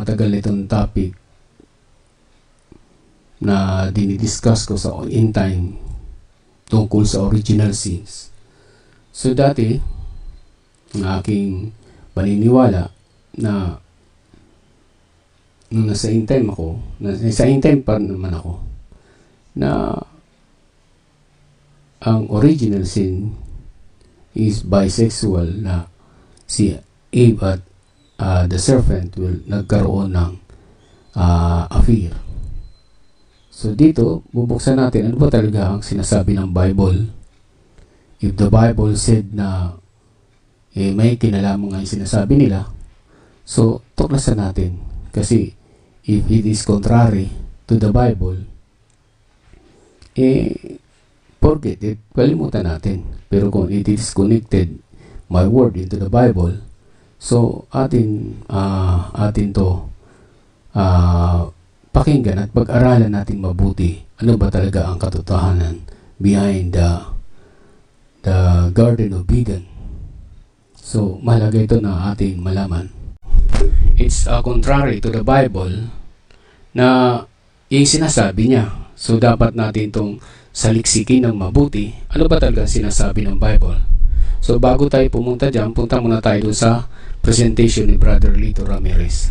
matagal na itong topic na dinidiscuss ko sa in time tungkol sa original sins. So dati, ang aking paniniwala na nung nasa in time ako, nasa in time pa naman ako, na ang original sin is bisexual, na si Eve at the serpent nagkaroon ng affair. So dito, bubuksan natin ano ba talaga ang sinasabi ng Bible. If the Bible said na may kinalaman nga yung sinasabi nila, so tuklasan natin. Kasi if it is contrary to the Bible, forget it, kalimutan natin. Pero kung it is connected, my word, into the Bible, so atin to pakinggan at pag-aralan natin mabuti ano ba talaga ang katotohanan behind the Garden of Eden. So mahalaga ito na ating malaman. It's contrary to the Bible na yung sinasabi niya. So dapat natin itong saliksikin ng mabuti. Ano ba talaga sinasabi ng Bible? So bago tayo pumunta dyan, punta muna tayo sa presentation ni Brother Lito Ramirez.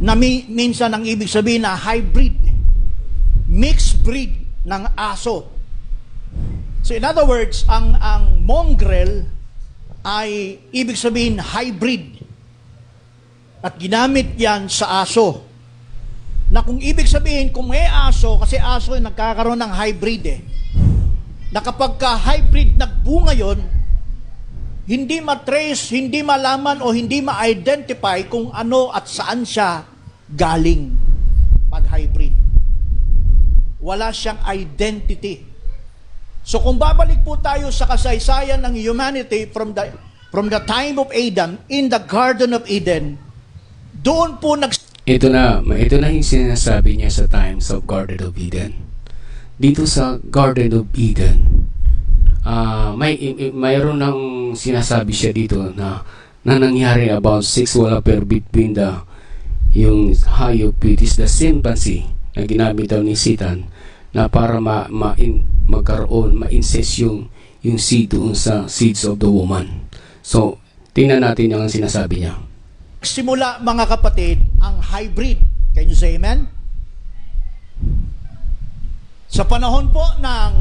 Na minsan ang ibig sabihin na hybrid, mixed breed ng aso. So in other words, ang mongrel ay ibig sabihin hybrid. At ginamit yan sa aso. Na kung ibig sabihin, kung may aso, kasi aso ay nagkakaroon ng hybrid na kapag ka-hybrid nagbunga yon, hindi matrace, hindi malaman o hindi ma-identify kung ano at saan siya galing pag hybrid. Wala siyang identity. So kung babalik po tayo sa kasaysayan ng humanity from the time of Adam in the Garden of Eden, doon po ito na yung sinasabi niya sa times of Garden of Eden. Dito sa Garden of Eden, mayroon ng sinasabi siya dito na nangyari about sexual affair between yung hayop, which is the chimpanzee, na ginamit daw ni Satan na para ma-incest yung seed doon sa seeds of the woman. So tingnan natin yung sinasabi niya. Simula mga kapatid ang hybrid. Can you say amen? Sa panahon po ng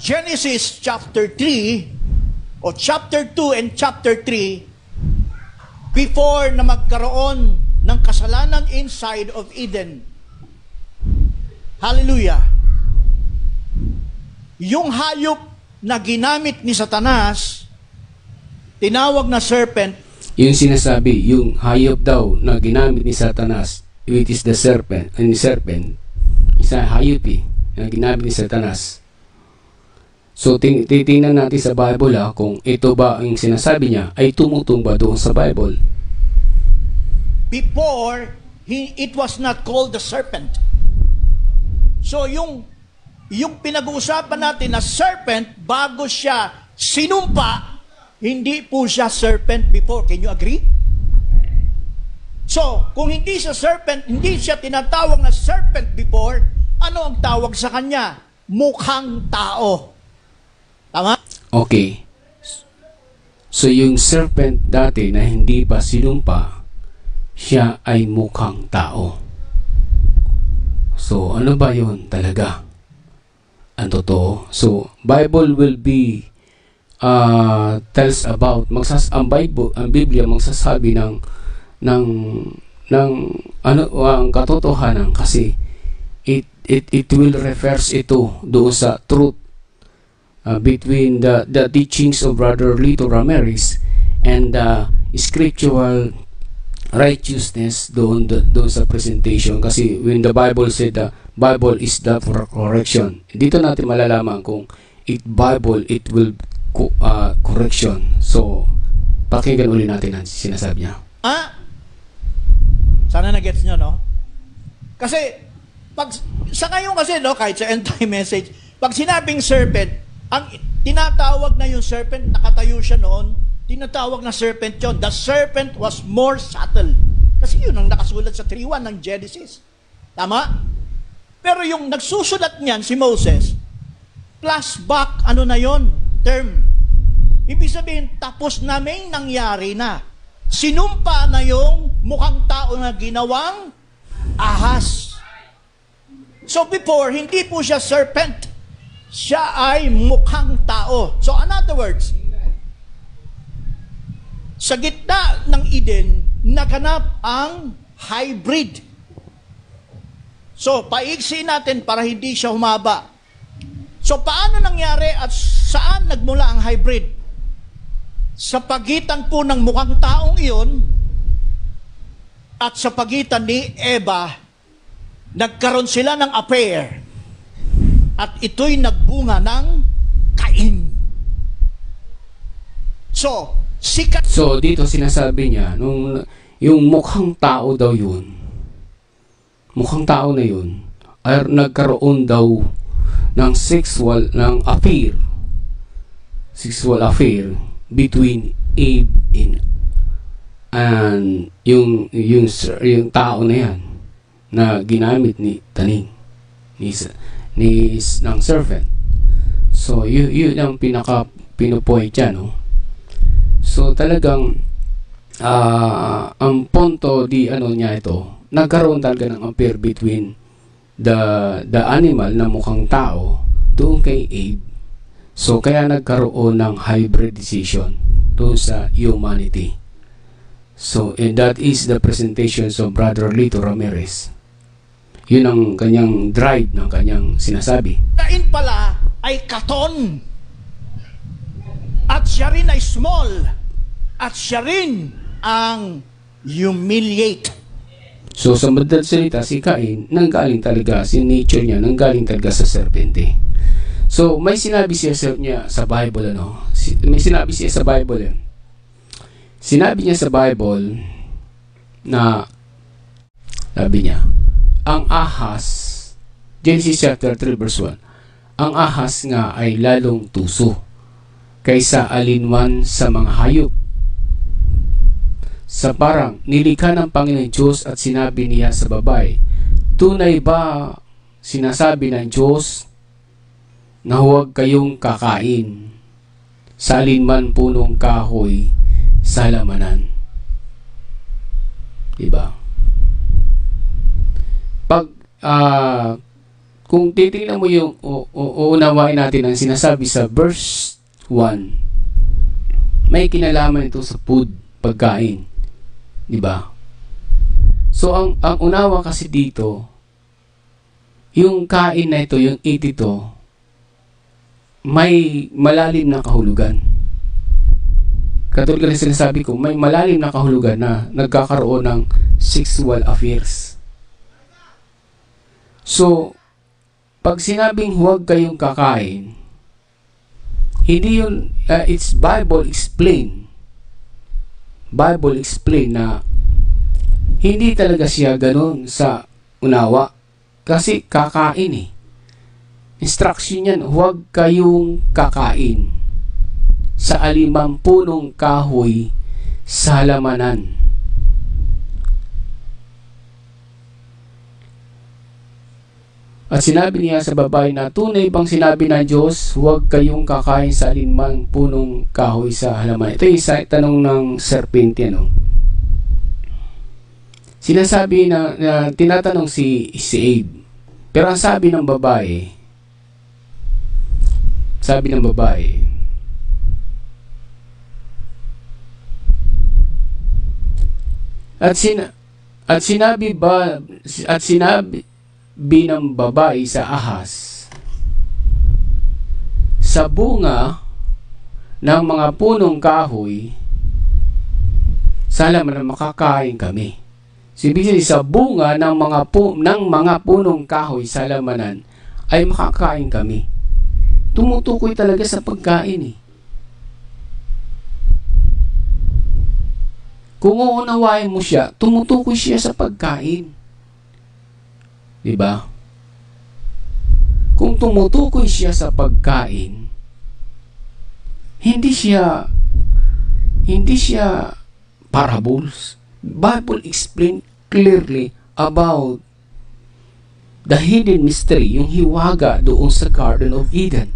Genesis chapter 3 o chapter 2 and chapter 3, before na magkaroon ng kasalanan inside of Eden. Hallelujah. Yung hayop na ginamit ni Satanas, tinawag na serpent. Yung sinasabi, yung hayop daw na ginamit ni Satanas, which is the serpent, isa hayop na ginamit ni Satanas. So titingnan natin sa Bible kung ito ba ang sinasabi niya ay tumutong ba doon sa Bible. Before, it was not called the serpent. So yung pinag-uusapan natin na serpent, bago siya sinumpa, hindi po siya serpent before. Can you agree? So, kung hindi siya serpent, hindi siya tinatawag na serpent before, ano ang tawag sa kanya? Mukhang tao. Tama? Okay. So, yung serpent dati na hindi pa sinumpa, siya ay mukhang tao. So, ano ba yun talaga? Ang totoo. So, Bible will be tells about ang Biblia magsasabi ng ang katotohanan, kasi it will refers ito doon sa truth between the teachings of Brother Lito Ramirez and the scriptural righteousness doon sa presentation. Kasi when the Bible said the Bible is the for correction, dito natin malalaman kung Bible it will correction. So pakinggan uli natin ang sinasabi niya. Sana na-gets nyo, no? Kasi sa ngayon kasi, no, kahit sa end time message, pag sinabing serpent, ang tinatawag na yung serpent, nakatayo siya noon, tinatawag na serpent yon. The serpent was more subtle. Kasi yun ang nakasulat sa 3:1 ng Genesis. Tama? Pero yung nagsusulat niyan, si Moses, flashback, ano na yon term. Ibig sabihin, tapos na may nangyari na. Sinumpa na yung mukhang tao na ginawang ahas. So before, hindi po siya serpent. Siya ay mukhang tao. So in other words, sa gitna ng Eden, naganap ang hybrid. So, paigsi natin para hindi siya humaba. So, paano nangyari at saan nagmula ang hybrid? Sa pagitan po ng mukhang taong iyon at sa pagitan ni Eva, nagkaroon sila ng affair. At ito'y nagbunga ng Cain. So, So, dito sinasabi niya, yung mukhang tao daw yun, mukhang tao na yun, ay nagkaroon daw ng sexual affair between Abe and yung tao na yan na ginamit ni Taning ng servant. So, yun ang pinupoint dyan, no? So talagang ang punto niya ito, nagkaroon talaga ng affair between the animal na mukhang tao doon kay Abe. So kaya nagkaroon ng hybridization doon sa humanity. So and that is the presentations of Brother Lito Ramirez. Yun ang kanyang drive ng kanyang sinasabi. Cain pala ay katon. At siya rin ay small. At siya rin ang humiliate. So sa madaling salita, si Cain, nanggaling talaga, si nature niya, nanggaling talaga sa serpente. So may sinabi niya sa Bible, may sinabi siya sa Bible. Sinabi niya sa Bible na, sabi niya, ang ahas, Genesis chapter 3 verse 1, ang ahas nga ay lalong tuso kaysa alinman sa mga hayop. Sa parang nilikha ng Panginoon Diyos at sinabi niya sa babae, tunay ba sinasabi ng Diyos na huwag kayong kakain sa alinman punong kahoy sa halamanan? Diba? Pag kung titingnan mo yung uunawain natin ang sinasabi sa verse 1, may kinalaman ito sa food, pagkain, di ba? So ang unawa kasi dito, yung kain na ito, yung eat ito, may malalim na kahulugan. Katulad ng sinasabi ko, may malalim na kahulugan na nagkakaroon ng sexual affairs. So, pag sinabing huwag kayong kakain, hindi yun, it's Bible explain na hindi talaga siya ganun sa unawa. Kasi kakain eh. Instruction yan, huwag kayong kakain sa alimang punong kahoy sa halamanan. At sinabi niya sa babae na tunay bang sinabi ng Diyos, huwag kayong kakain sa alinmang punong kahoy sa halaman. Ito yung tanong ng serpente, Sinasabi na tinatanong si Abe. Pero ang sabi ng babae, at sinabi ng babae sa ahas, sa bunga ng mga punong kahoy sa halaman na makakain kami. So, ibig sabihin, sa bunga ng mga punong kahoy sa halamanan ay makakain kami. Tumutukoy talaga sa pagkain eh. Kung uunawain mo siya, tumutukoy siya sa pagkain. Diba? Kung tumutukoy siya sa pagkain, hindi siya parables, Bible explain clearly about the hidden mystery, yung hiwaga doon sa Garden of Eden.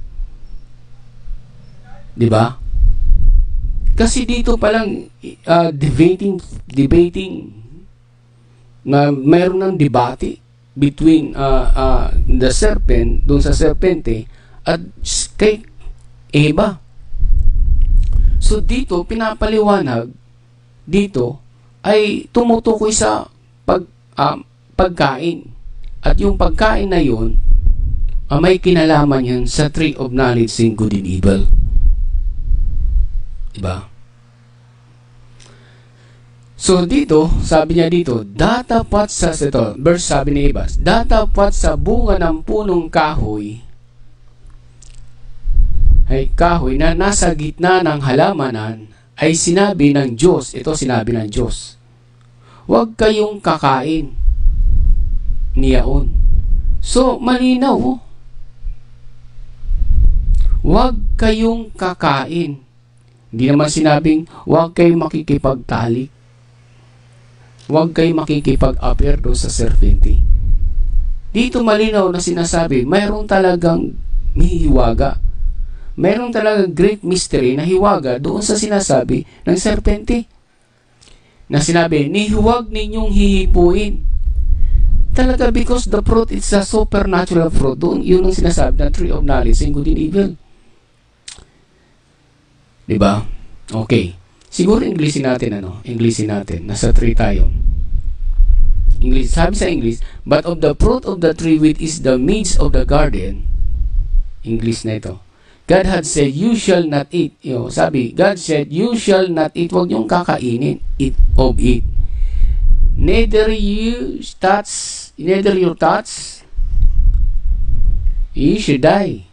Di ba? Kasi dito palang debating na mayroon ng debate between the serpent, doon sa serpente, at kay Eva. So dito, pinapaliwanag, dito, ay tumutukoy sa pagkain. At yung pagkain na yun, may kinalaman yun sa tree of knowledge in good and evil. Diba? So dito, sabi niya dito, datapat sa ito, verse sabi ni Eva, datapat sa bunga ng punong kahoy, ay kahoy na nasa gitna ng halamanan, ay sinabi ng Diyos, ito sinabi ng Diyos, huwag kayong kakain niyaon. So, malinaw, huwag kayong kakain. Hindi naman sinabing, huwag kayong makikipagtalik. Huwag kayong makikipag-appear doon sa serpente. Dito malinaw na sinasabi, mayroon talagang hiwaga. Mayroon talagang great mystery na hiwaga doon sa sinasabi ng serpente. Na sinabi, huwag ninyong hihipuin. Talaga, because the fruit is a supernatural fruit. Doon, yun ang sinasabi ng tree of knowledge and good and evil. Diba? Okay. Siguro Englishin natin, Englishin natin. Nasa 3 tayo. English, sabi sa English, but of the fruit of the tree which is the midst of the garden, English na ito, God had said, you shall not eat. Sabi, God said, you shall not eat. Huwag niyong kakainin of it. Neither your thoughts, you should die.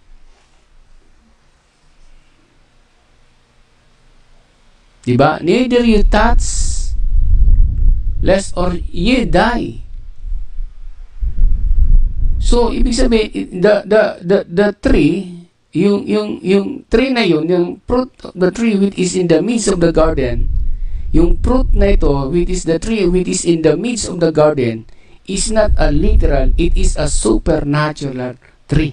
Diba? Neither your thoughts, lest or ye die. So, ibig sabihin, the tree, yung tree na yun, yung fruit of the tree which is in the midst of the garden, yung fruit na ito, which is the tree which is in the midst of the garden, is not a literal, it is a supernatural tree.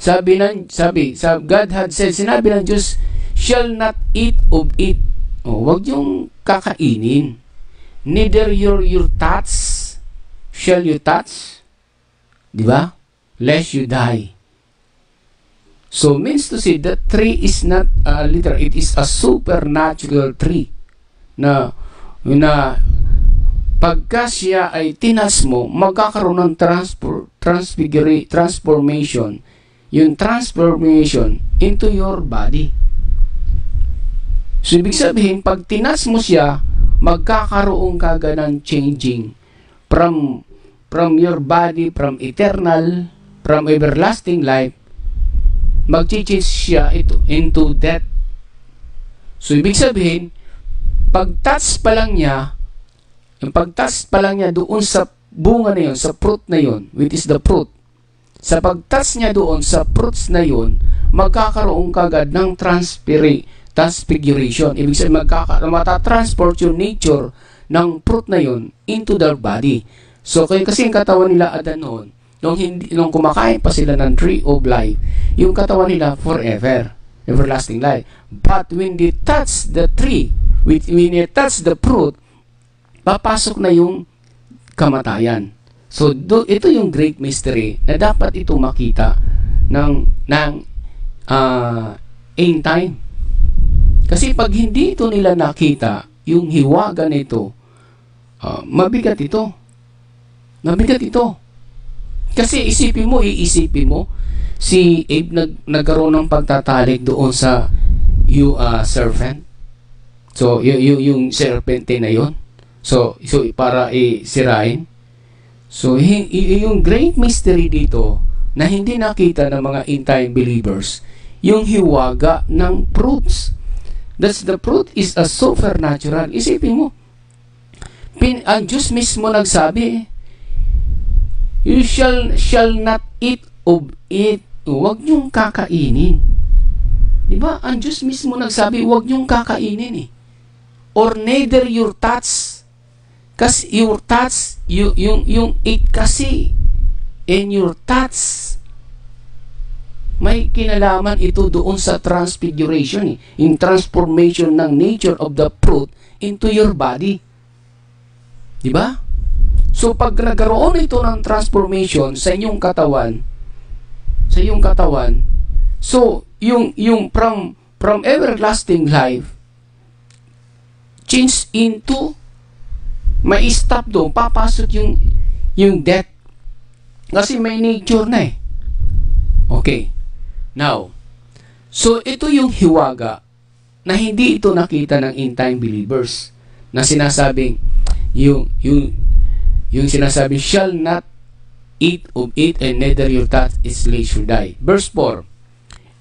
God had said, sinabi ng Diyos, shall not eat of it. Huwag yung kakainin. Neither your thoughts shall you touch. Diba? Lest you die. So, means to say, that tree is not literal. It is a supernatural tree na pagka siya ay tinas mo, magkakaroon ng transformation. Yung transformation into your body. So, ibig sabihin, pag tinas mo siya, magkakaroon ka ng changing from your body, from eternal, from everlasting life, mag-change siya into death. So, ibig sabihin, pag-touch pa lang niya doon sa bunga na yun, sa fruit na yun, which is the fruit, sa pag-touch niya doon sa fruits na yun, magkakaroon kagad ng transfiguration. Ibig sabihin, matatransport yung nature ng fruit na yun into their body. So, kasi yung katawan nila Adan noon, nung kumakain pa sila ng tree of life, yung katawan nila forever, everlasting life. But when they touch the tree, when they touch the fruit, papasok na yung kamatayan. So, ito yung great mystery na dapat ito makita ng end time. Kasi pag hindi ito nila nakita, yung hiwaga nito, mabigat ito. Mabigat ito. Kasi iisipin mo, si Abe nagkaroon ng pagtatalik doon sa serpent. So, yung serpente na yon. So para sirain. So, yung great mystery dito na hindi nakita ng mga end-time believers, yung hiwaga ng fruits. That's the fruit is a supernatural. Isipin mo, ang Diyos mismo nagsabi, you shall not eat of it. Huwag niyong kakainin. Diba? Ang Diyos mismo nagsabi, huwag niyong kakainin . or neither your thoughts. Kasi your thoughts, yung it kasi, and your thoughts, may kinalaman ito doon sa transfiguration, in transformation ng nature of the fruit into your body. Diba? So, pag nagkaroon ito ng transformation sa inyong katawan, so, yung from everlasting life, change into, may stop doon, papasok yung death. Kasi may nature na eh. Okay. Now, so ito yung hiwaga na hindi ito nakita ng end-time believers na sinasabing yung sinasabing shall not eat of it and neither your thought is lest you die. Verse 4,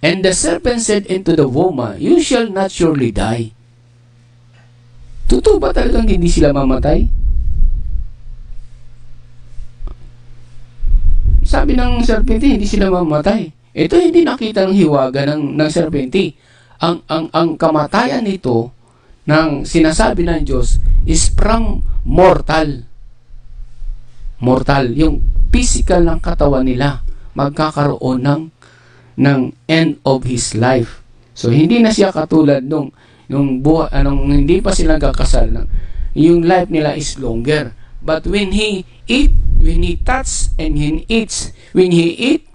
and the serpent said unto the woman, you shall not surely die. Totoo ba talagang hindi sila mamatay? Sabi ng serpente, hindi sila mamatay. Ito hindi nakita ng hiwaga ng serpente. Ang kamatayan nito ng sinasabi ng Diyos is from mortal. Mortal, yung physical ng katawan nila magkakaroon ng end of his life. So hindi na siya katulad nung hindi pa sila kakasal, yung life nila is longer. But when he touch and he eats, when he eat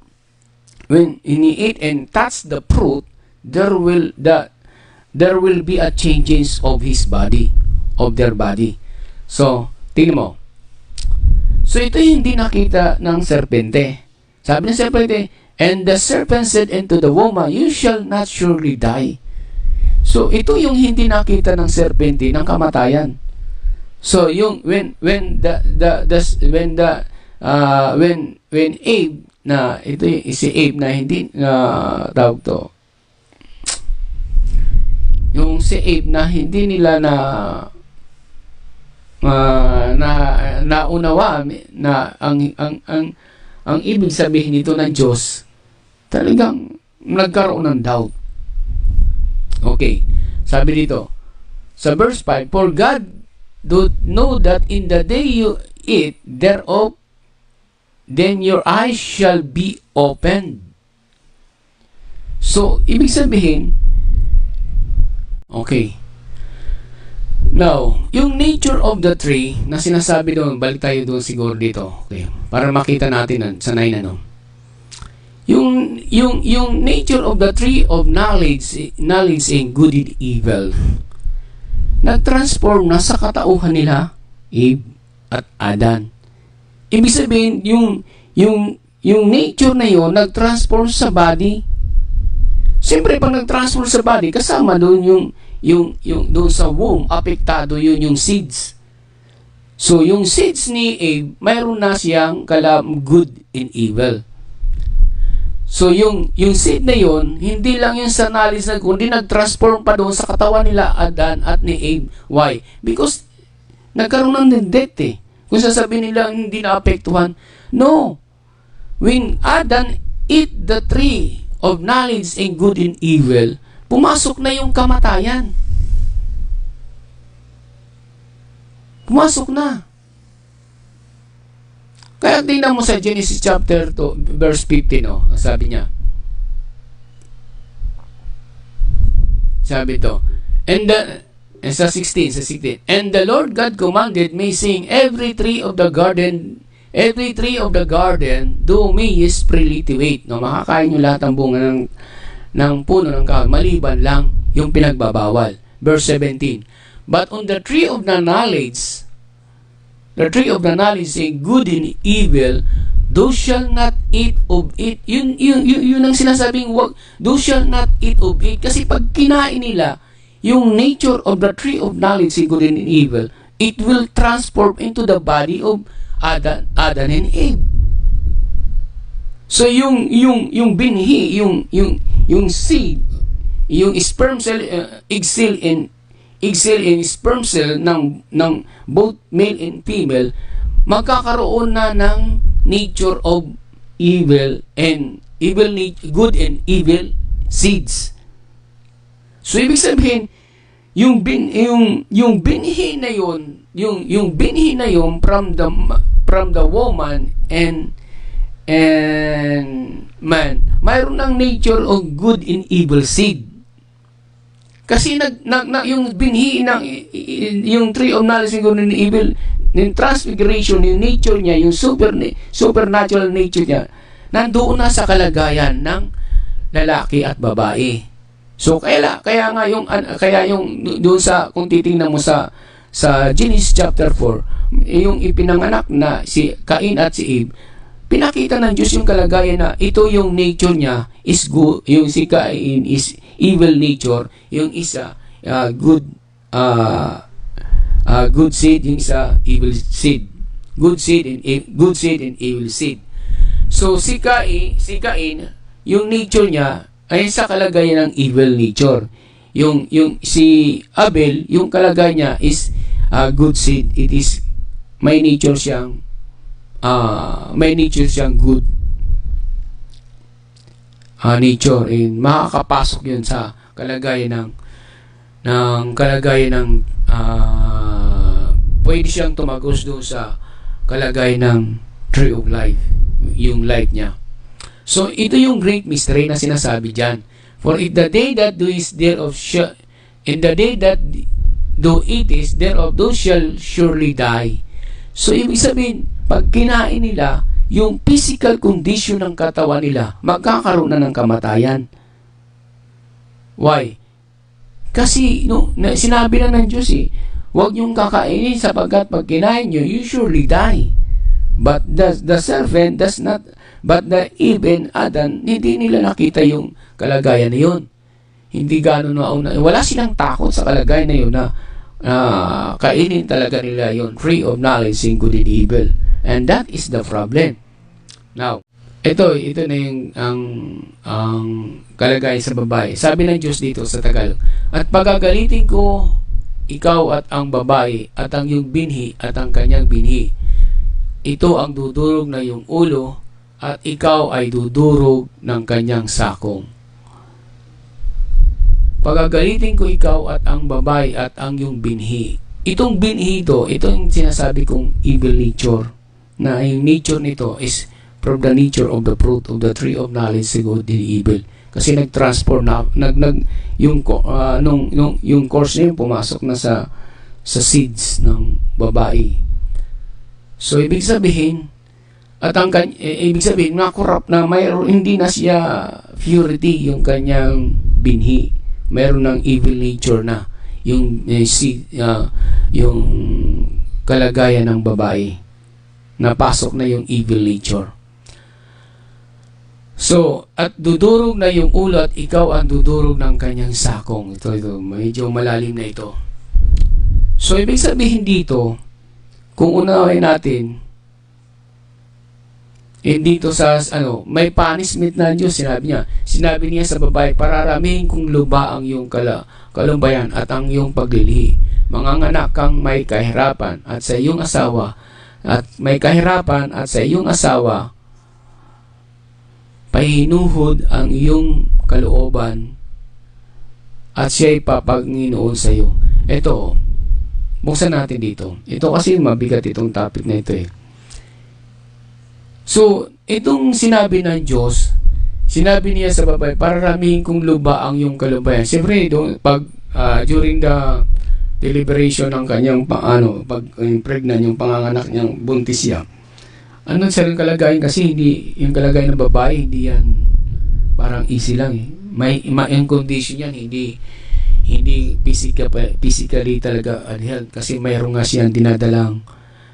and touch the fruit, there will be a changes of his body, of their body. So, tingnan mo. So, ito yung hindi nakita ng serpente. Sabi ng serpente, and the serpent said unto the woman, you shall not surely die. So, ito yung hindi nakita ng serpente ng kamatayan. So, yung when Abe na ito si Abe na hindi tawag to, yung si Abe na hindi nila naunawa na ang ibig sabihin nito ng Diyos, talagang nagkaroon ng doubt. Okay, sabi dito sa verse 5, for God do know that in the day you eat thereof, then your eyes shall be opened. So, ibig sabihin, okay. Now, yung nature of the tree na sinasabi doon, balik tayo doon siguro dito. Okay, para makita natin sa 9 ano. Yung nature of the tree of knowledge and good and evil, nag-transform na sa katauhan nila, Eve at Adan. Ibig sabihin, yung nature na yon nag-transform sa body. Siyempre, pag nag-transform sa body, kasama doon yung doon sa womb, apektado yun yung seeds. So, yung seeds ni Abe, mayroon na siyang good and evil. So, yung seed na yon hindi lang yung sa knowledge na, kundi nag-transform pa doon sa katawan nila Adan at ni Abe. Why? Because nagkaroon ng death eh. Kung sasabihin nila hindi naapektuhan, no. When Adan eat the tree of knowledge and good and evil, pumasok na yung kamatayan. Pumasok na. Kaya tingnan mo sa Genesis chapter 2, verse 15, oh, sabi niya. Sabi to, sa 16, and the Lord God commanded me, saying, every tree of the garden do may is freely to eat. No, makakain nyo lahat ng bunga ng puno ng kahoy, maliban lang yung pinagbabawal. Verse 17, but on the tree of the knowledge saying good and evil, thou shall not eat of it. Yun ang sinasabing wag, thou shall not eat of it. Kasi pag kinain nila yung nature of the tree of knowledge saying good and evil, it will transform into the body of Adan and Abe. So yung binhi, yung seed, yung sperm cell, egg cell and sperm cell ng both male and female, magkakaroon na ng nature of good and evil seeds. So ibig sabihin, yung binhi na yun, yung binhi na yun from the woman and man, mayroon ng nature of good and evil seed. Kasi yung binhi ng yung tree of knowledge of good and evil, yung transfiguration, yung nature niya, yung supernatural nature niya, nandoon na sa kalagayan ng lalaki at babae. So kaya nga yung doon sa, kung titingnan mo sa Genesis chapter 4, yung ipinanganak na si Cain at si Eve, pinakita ng Diyos yung kalagayan na ito yung nature niya is good, yung si Cain is evil nature, yung isa good seed, yung isa evil seed. Good seed and evil seed. So si Cain, yung nature niya ay sa kalagayan ng evil nature. Yung si Abel, yung kalagayan niya is good seed. It is may nature siyang good nature, and makakapasok yun sa kalagayan ng pwede siyang tumagos doon sa kalagayan ng tree of life, yung life niya. So, ito yung great mystery na sinasabi dyan. For in the day that do is thereof in the day that do it is thereof, those shall surely die. So, ibig sabihin, pag kinain nila, yung physical condition ng katawan nila, magkakaroon na ng kamatayan. Why? Kasi, sinabi na ng Diyos huwag niyong kakainin sapagkat pag kinain niyo, you surely die. But the serpent does not, but the Eve and Adam, hindi nila nakita yung kalagayan na yun. Hindi gano'n wala silang takot sa kalagayan na yun na kainin talaga nila yun, tree of knowledge in good and evil. And that is the problem. Now, ito na yung ang kalagayan sa babae. Sabi ng Diyos dito sa Tagalog, at pagagalitin ko ikaw at ang babae at ang iyong binhi at ang kanyang binhi. Ito ang dudurog na iyong ulo at ikaw ay dudurog ng kanyang sakong. Pagagalitin ko ikaw at ang babae at ang iyong binhi. Itong binhi ito yung sinasabi kong evil nature, na yung nature nito is from the nature of the fruit of the tree of knowledge of good and evil. Kasi nag-transform na yung course na yun pumasok na sa seeds ng babae. So ibig sabihin na-corrupt na, mayroon, hindi na siya purity yung kanyang binhi. Mayroon ng evil nature na yung yung kalagayan ng babae. Napasok na yung evil nature. So, at dudurog na yung ulo at ikaw ang dudurog ng kanyang sakong. Ito, medyo malalim na ito. So, ibig sabihin dito, kung unahin natin, dito sa, may punishment na Diyos, sinabi niya sa babae, pararamihin kong luba ang iyong kalumbayan at ang iyong paglilihi. Manganganak kang may kahirapan at sa iyong asawa, at may kahirapan at sa iyong asawa, pahinuhod ang iyong kalooban at siya'y papanginoon sa iyo. Ito, buksan natin dito. Ito kasi mabigat itong topic na ito So, itong sinabi ng Diyos, sinabi niya sa babae, pararamihin kong luba ang iyong kalumbayan. Siyempre, during the deliberation ng kanyang pag pregnant, yung panganganak niyang buntis siya, sa kalagayan kasi yung kalagayan ng babae, hindi yan parang easy lang May condition yan, hindi physically talaga unhealed kasi mayroon nga siyang dinadalang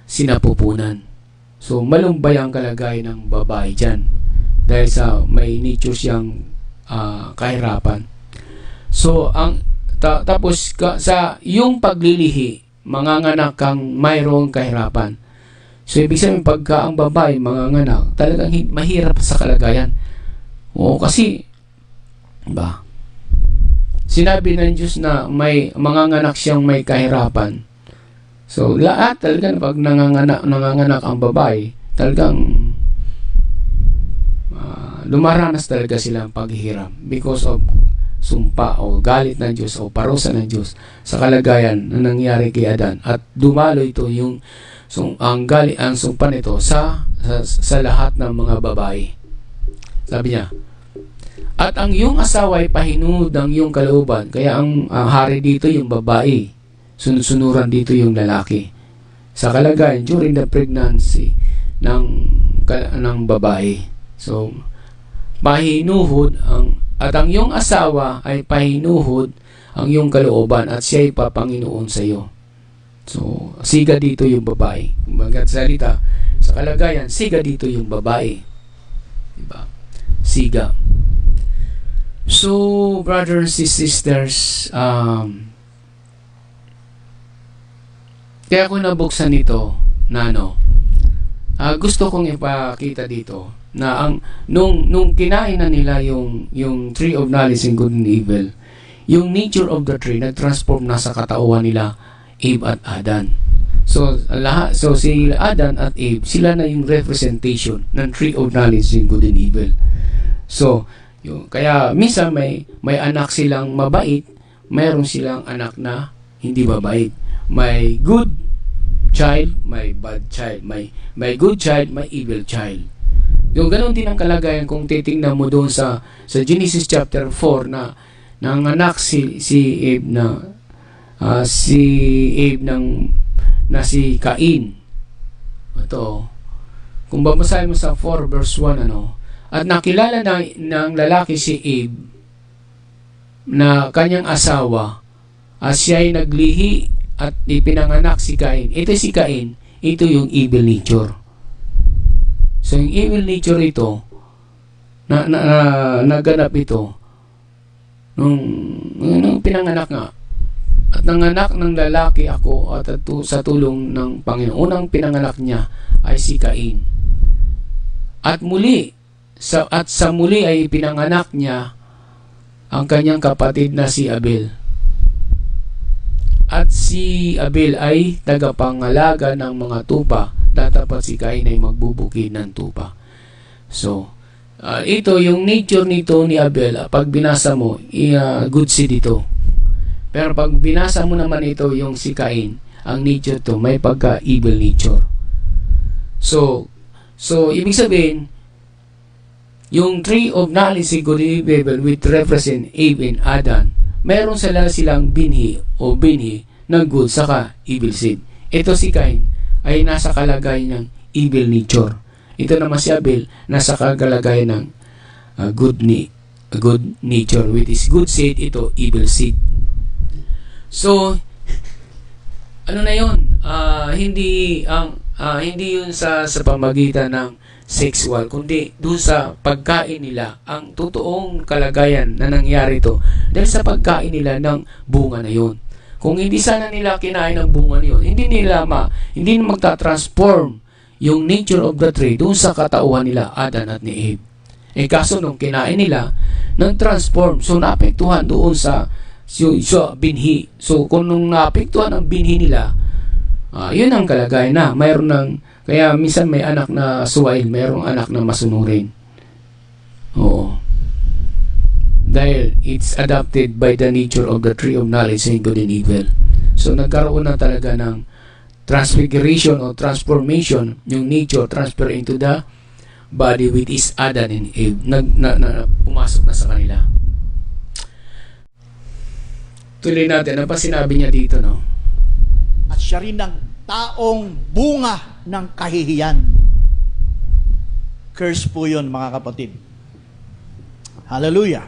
sinapupunan. So malumbay ang kalagayan ng babae dyan dahil sa may nature siyang kahirapan. So tapos sa yung paglilihi, manganganak kang mayroong kahirapan. So ibig sabihin pagka ang babae manganganak, talagang mahirap sa kalagayan. Kasi sinabi ng Diyos na may manganganak siyang may kahirapan. So, lahat talaga pag nanganganak ang babae, talagang lumaranas talaga silang paghihirap because of sumpa o galit ng Diyos o parusa ng Diyos sa kalagayan na nangyari kay Adan, at dumalo ito ang sumpa nito sa lahat ng mga babae. Sabi niya, at ang iyong asawa ay pahinuhod ng iyong kalooban. Kaya ang hari dito yung babae, sunod-sunuran dito yung lalaki sa kalagayan during the pregnancy ng babae. So pahinuhod at ang iyong asawa ay pahinuhod ang iyong kalooban, at siya ay papanginoon sa iyo. So siga dito yung babae. Kumbaga salita sa kalagayan, siga dito yung babae, diba? Siga. So brothers and sisters, kaya ko nabuksan ito na gusto kong ipakita dito na nung kinain na nila yung tree of knowledge and good and evil, yung nature of the tree nag-transform na sa katauhan nila Eve at Adan. So si Adan at Eve, sila na yung representation ng tree of knowledge and good and evil. So kaya minsan may anak silang mabait, mayroon silang anak na hindi mabait. May good child, may bad child, may good child, may evil child. Yung ganoon din ang kalagayan kung titingnan mo doon sa Genesis chapter 4 na nanganak si Eve na si Cain. Ito, kung babasahin mo sa 4 verse 1, at nakilala ng lalaki si Eve na kanyang asawa, at siya ay naglihi at ipinanganak si Cain. Ito si Cain, ito yung evil nature. So yung evil nature ito, naganap ito nung pinanganak nga. At nanganak ng lalaki ako at sa tulong ng Panginoon. Unang pinanganak niya ay si Cain. At sa muli ay pinanganak niya ang kanyang kapatid na si Abel. At si Abel ay tagapangalaga ng mga tupa, tatapat si Cain ay magbubukid ng tupa. So, ito yung nature nito ni Abel. Pag binasa mo, good seed ito. Pero pag binasa mo naman ito yung si Cain, ang nature to may pagka-evil nature. So ibig sabihin, yung tree of knowledge and good and evil which represent Eve and Adam, meron silang binhi ng good saka evil seed. Ito si Cain ay nasa kalagayan ng evil nature. Ito naman si Abel nasa kalagayan ng good nature, which is good seed, ito evil seed. So ano na yun? Hindi yun sa pamagitan ng sexual, kundi doon sa pagkain nila, ang totoong kalagayan na nangyari ito dahil sa pagkain nila ng bunga na yun. Kung hindi sana nila kinain ng bunga na yun, hindi magta-transform yung nature of the tree doon sa katauhan nila, Adan at ni Eve. Kaso nung kinain nila, nag-transform, so naapektuhan doon sa binhi. So kung nung naapektuhan ang binhi nila, yun ang kalagayan na mayroon ng. Kaya minsan may anak na suwail, mayroong anak na masunurin. Oo. Dahil it's adopted by the nature of the tree of knowledge and good and evil. So nagkaroon na talaga ng transfiguration o transformation, yung nature transfer into the body with is Adam and Eve. Pumasok na sa kanila. Tuloy natin, ano pa sinabi niya dito, no? At siya rin ng taong bunga ng kahihiyan. Curse po yun, mga kapatid. Hallelujah.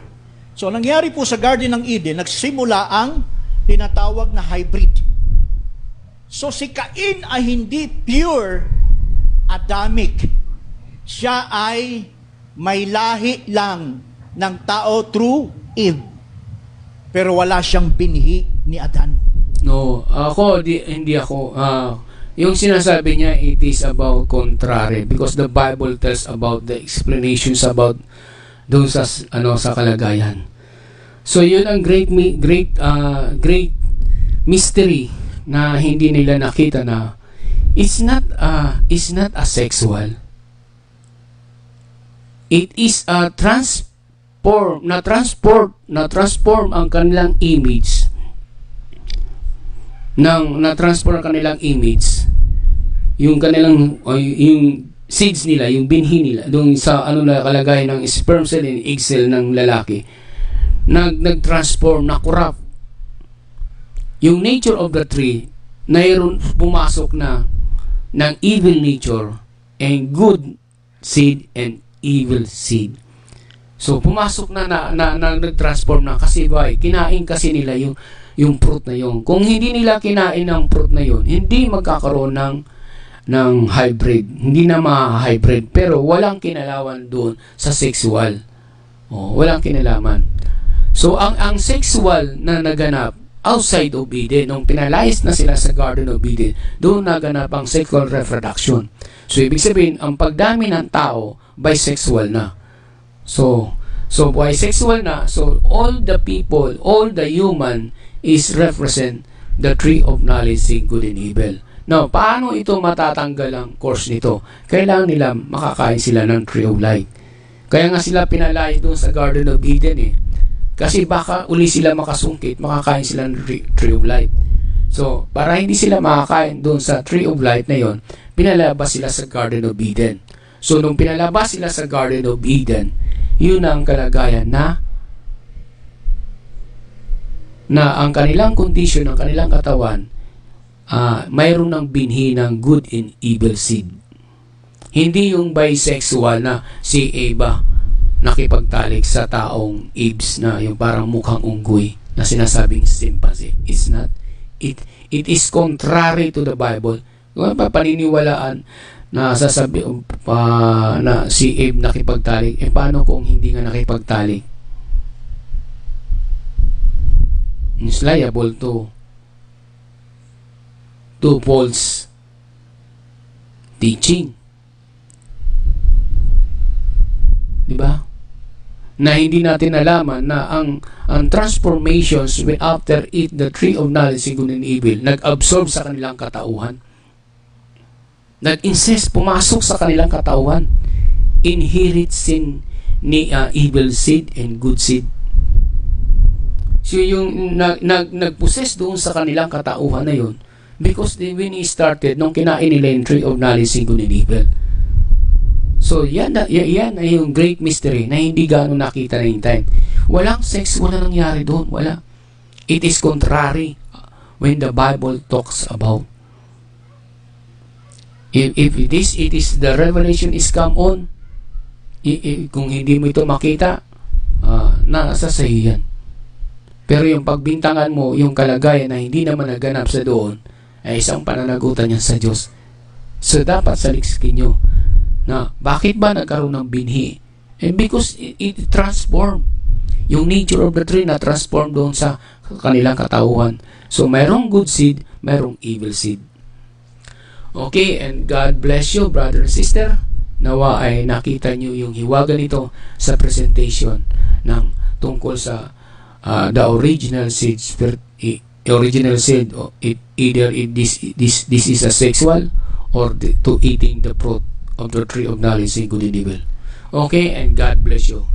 So, nangyari po sa Garden ng Eden, nagsimula ang tinatawag na hybrid. So, si Cain ay hindi pure Adamic. Siya ay may lahi lang ng tao through Eve. Pero wala siyang binhi ni Adan. No, hindi ako. Yung sinasabi niya, it is about contrary because the Bible tells about the explanations about doon sa kalagayan. So yun ang great mystery na hindi nila nakita na it's not a sexual. It is a na-transform ang kanilang image na-transform ang kanilang image, yung kanilang yung seeds nila, yung binhi nila doon sa nakalagay ng sperm cell and egg cell ng lalaki, nag-transform, na corrupt yung nature of the tree. Mayroon pumasok na ng evil nature and good seed and evil seed. So pumasok na nag-transform na, kasi kinain kasi nila yung fruit na yun. Kung hindi nila kinain ang fruit na yun, hindi magkakaroon ng hybrid, hindi na ma-hybrid, pero walang kinalaman doon sa sexual. Walang kinalaman. So ang sexual na naganap outside of Eden, nung pinalayas na sila sa Garden of Eden, doon naganap ang sexual reproduction. So ibig sabihin, ang pagdami ng tao bisexual na. So bisexual na, so all the people, all the human is represent the tree of knowledge of good and evil. Now, paano ito matatanggal ang course nito? Kailangan nila makakain sila ng tree of life. Kaya nga sila pinalaya doon sa Garden of Eden kasi baka uli sila makasungkit, makakain sila ng tree of life. So, para hindi sila makakain doon sa tree of life na yon, pinalabas sila sa Garden of Eden. So, nung pinalabas sila sa Garden of Eden, yun ang kalagayan na ang kanilang condition, ang kanilang katawan, mayroon ng binhi ng good and evil seed. Hindi yung bisexual na si Eva nakipagtalik sa taong Eves na yung parang mukhang unggoy na sinasabing sympathy. It's not. It is contrary to the Bible. Kung paniniwalaan na sasabi na si Eve nakipagtalik, paano kung hindi nga nakipagtalik? It's liable to false teaching. Diba? Na hindi natin nalaman na ang transformations after eat the tree of knowledge of good and evil, nag-absorb sa kanilang katauhan. Nag-insist, pumasok sa kanilang katauhan. Inherit sin ni evil seed and good seed. So yung nag-possess doon sa kanilang katauhan na yun, because when he started, nung kinain nila yung tree of knowledge of good and evil. So, yan ay yung great mystery na hindi gano'ng nakita na yung time. Walang sex, wala nangyari doon, wala. It is contrary when the Bible talks about. If it is the revelation is come on, kung hindi mo ito makita, nasa sayo yan. Pero yung pagbintangan mo, yung kalagayan na hindi naman naganap sa doon, ay isang pananagutan yan sa Diyos. So, dapat saliksikin nyo na bakit ba nagkaroon ng binhi? And because it transform yung nature of the tree na transform doon sa kanilang katauhan. So mayroong good seed, mayroong evil seed. Okay, and God bless you, brother and sister. Nawa ay nakita nyo yung hiwaga nito sa presentation ng tungkol sa the original seed, original seed, either this is a sexual or to eating the fruit of the tree of knowledge of good and evil. Okay, and God bless you.